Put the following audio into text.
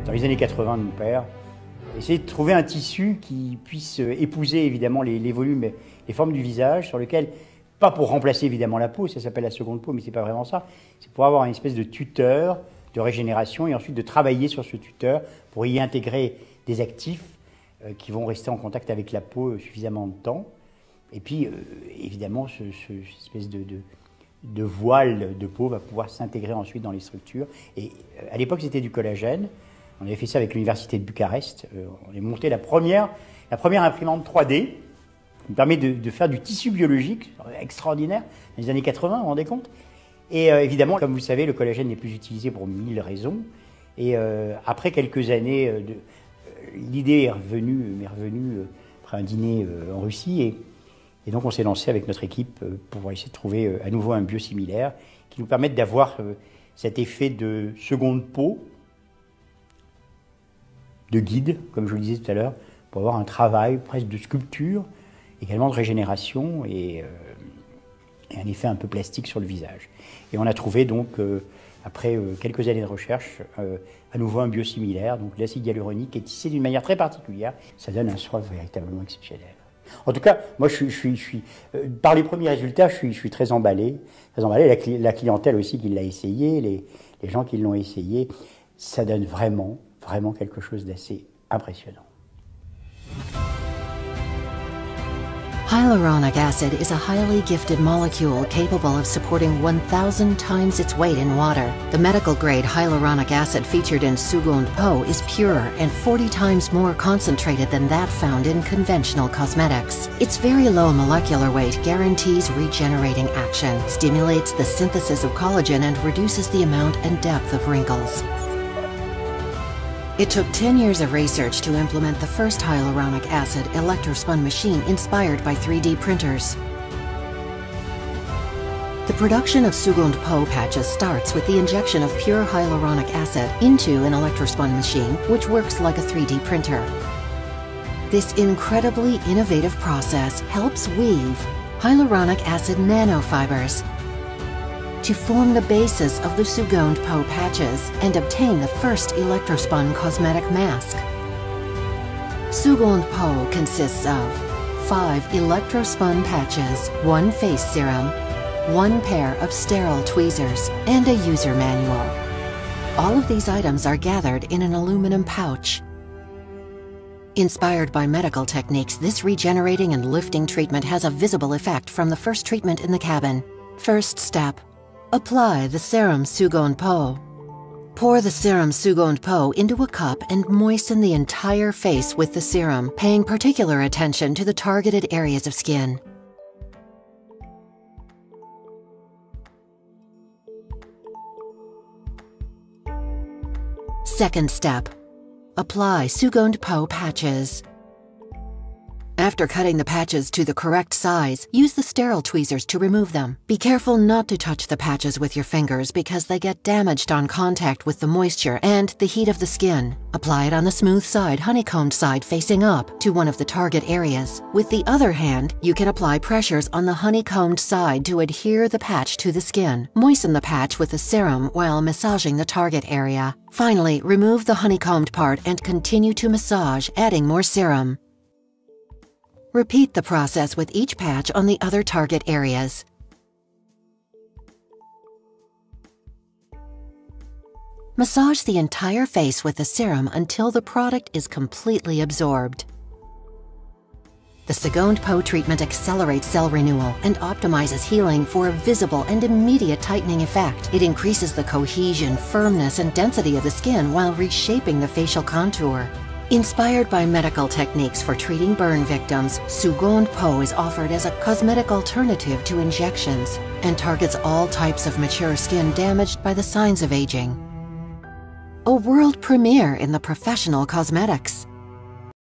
dans les années 80 de mon père, essayer de trouver un tissu qui puisse épouser évidemment les volumes et les formes du visage, sur lequel, pas pour remplacer évidemment la peau, ça s'appelle la seconde peau, mais c'est pas vraiment ça, c'est pour avoir une espèce de tuteur de régénération et ensuite de travailler sur ce tuteur pour y intégrer des actifs qui vont rester en contact avec la peau suffisamment de temps. Et puis, évidemment, cette espèce de voile de peau va pouvoir s'intégrer ensuite dans les structures. Et à l'époque, c'était du collagène. On avait fait ça avec l'université de Bucarest. On a monté la première imprimante 3D qui nous permet de faire du tissu biologique extraordinaire dans les années 80, vous vous rendez compte? Et évidemment, comme vous le savez, le collagène n'est plus utilisé pour 1000 raisons. Et après quelques années, l'idée m'est revenue après un dîner en Russie. Et donc on s'est lancé avec notre équipe pour essayer de trouver à nouveau un biosimilaire qui nous permette d'avoir cet effet de seconde peau, de guide, comme je le disais tout à l'heure, pour avoir un travail presque de sculpture, également de régénération et un effet un peu plastique sur le visage. Et on a trouvé donc, après quelques années de recherche, à nouveau un biosimilaire, donc l'acide hyaluronique est tissé d'une manière très particulière. Ça donne un soin véritablement exceptionnel. En tout cas, moi, par les premiers résultats, je suis très emballé. La clientèle aussi qui l'a essayé, les gens qui l'ont essayé, ça donne vraiment quelque chose d'assez impressionnant. Hyaluronic acid is a highly gifted molecule capable of supporting 1,000 times its weight in water. The medical-grade hyaluronic acid featured in Sugund Po is pure and 40 times more concentrated than that found in conventional cosmetics. Its very low molecular weight guarantees regenerating action, stimulates the synthesis of collagen, and reduces the amount and depth of wrinkles. It took 10 years of research to implement the first hyaluronic acid electrospun machine inspired by 3D printers. The production of Sugund Po patches starts with the injection of pure hyaluronic acid into an electrospun machine, which works like a 3D printer. This incredibly innovative process helps weave hyaluronic acid nanofibers to form the basis of the Sugund Po patches and obtain the first electrospun cosmetic mask. Sugund Po consists of 5 electrospun patches, 1 face serum, 1 pair of sterile tweezers, and a user manual. All of these items are gathered in an aluminum pouch. Inspired by medical techniques, this regenerating and lifting treatment has a visible effect from the first treatment in the cabin. First step. Apply the serum Sugund Po. Pour the serum Sugund Po into a cup and moisten the entire face with the serum, paying particular attention to the targeted areas of skin. Second step. Apply Sugund Po patches. After cutting the patches to the correct size, use the sterile tweezers to remove them. Be careful not to touch the patches with your fingers because they get damaged on contact with the moisture and the heat of the skin. Apply it on the smooth side, honeycombed side facing up to one of the target areas. With the other hand, you can apply pressures on the honeycombed side to adhere the patch to the skin. Moisten the patch with the serum while massaging the target area. Finally, remove the honeycombed part and continue to massage, adding more serum. Repeat the process with each patch on the other target areas. Massage the entire face with the serum until the product is completely absorbed. The Sugund Po treatment accelerates cell renewal and optimizes healing for a visible and immediate tightening effect. It increases the cohesion, firmness, and density of the skin while reshaping the facial contour. Inspired by medical techniques for treating burn victims, Sugund Po is offered as a cosmetic alternative to injections and targets all types of mature skin damaged by the signs of aging. A world premiere in the professional cosmetics.